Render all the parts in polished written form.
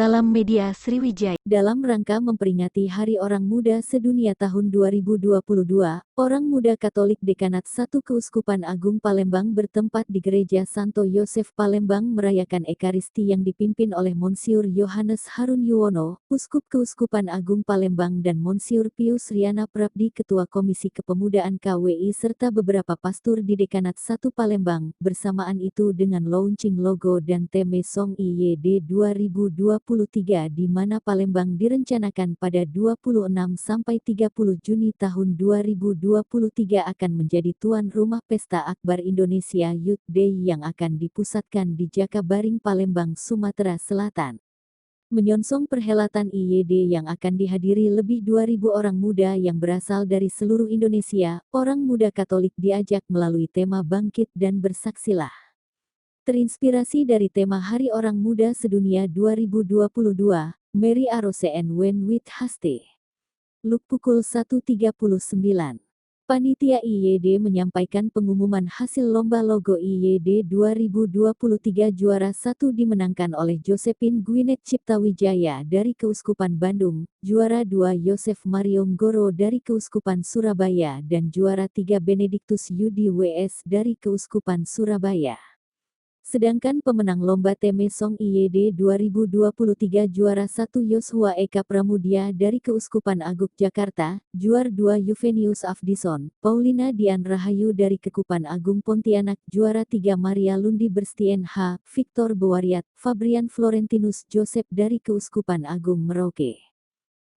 Salam Media Sriwijaya. Dalam rangka memperingati Hari Orang Muda Sedunia tahun 2022, Orang Muda Katolik Dekanat 1 Keuskupan Agung Palembang bertempat di Gereja Santo Yosef Palembang merayakan Ekaristi yang dipimpin oleh Monsiur Yohanes Harun Yuwono, Uskup Keuskupan Agung Palembang dan Monsiur Pius Riana Prabdi Ketua Komisi Kepemudaan KWI serta beberapa pastor di Dekanat 1 Palembang, bersamaan itu dengan launching logo dan teme Song IYD 2023 di mana Palembang direncanakan pada 26–30 Juni tahun 2023 akan menjadi tuan rumah Pesta Akbar Indonesia Youth Day yang akan dipusatkan di Jakabaring, Palembang, Sumatera Selatan. Menyongsong perhelatan IYD yang akan dihadiri lebih 2.000 orang muda yang berasal dari seluruh Indonesia, orang muda Katolik diajak melalui tema Bangkit dan Bersaksilah. Terinspirasi dari tema Hari Orang Muda Sedunia 2022, Mary Arose and When with Haste. Luk pukul 1.39. Panitia IYD menyampaikan pengumuman hasil lomba logo IYD 2023 juara 1 dimenangkan oleh Josephine Gwyneth Ciptawijaya dari Keuskupan Bandung, juara 2 Yosef Mario Nggoro dari Keuskupan Surabaya dan juara 3 Benediktus Yudi WS dari Keuskupan Surabaya. Sedangkan pemenang lomba teme Song IYD 2023 juara 1 Yosua Eka Pramudia dari Keuskupan Agung Jakarta, juara 2 Yuvenius Afdison, Paulina Dian Rahayu dari Kekupan Agung Pontianak, juara 3 Maria Lundi Berstien H, Victor Bewariat, Fabrian Florentinus Joseph dari Keuskupan Agung Merauke.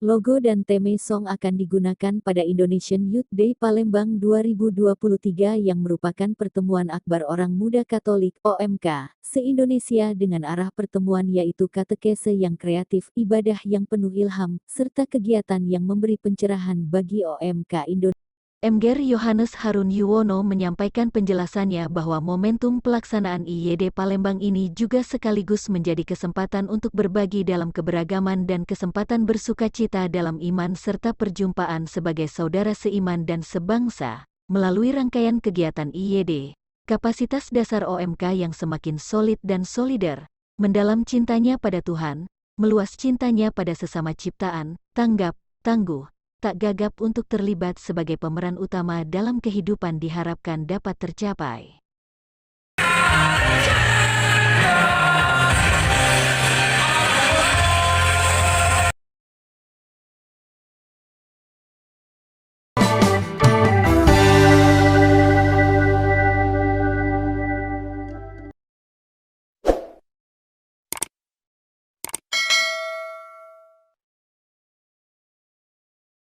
Logo dan teme Song akan digunakan pada Indonesian Youth Day Palembang 2023 yang merupakan pertemuan akbar orang muda Katolik (OMK) se-Indonesia dengan arah pertemuan yaitu katekese yang kreatif, ibadah yang penuh ilham, serta kegiatan yang memberi pencerahan bagi OMK Indonesia. Mgr Yohanes Harun Yuwono menyampaikan penjelasannya bahwa momentum pelaksanaan IYD Palembang ini juga sekaligus menjadi kesempatan untuk berbagi dalam keberagaman dan kesempatan bersukacita dalam iman serta perjumpaan sebagai saudara seiman dan sebangsa. Melalui rangkaian kegiatan IYD, kapasitas dasar OMK yang semakin solid dan solider, mendalam cintanya pada Tuhan, meluas cintanya pada sesama ciptaan, tanggap, tangguh, tak gagap untuk terlibat sebagai pemeran utama dalam kehidupan diharapkan dapat tercapai.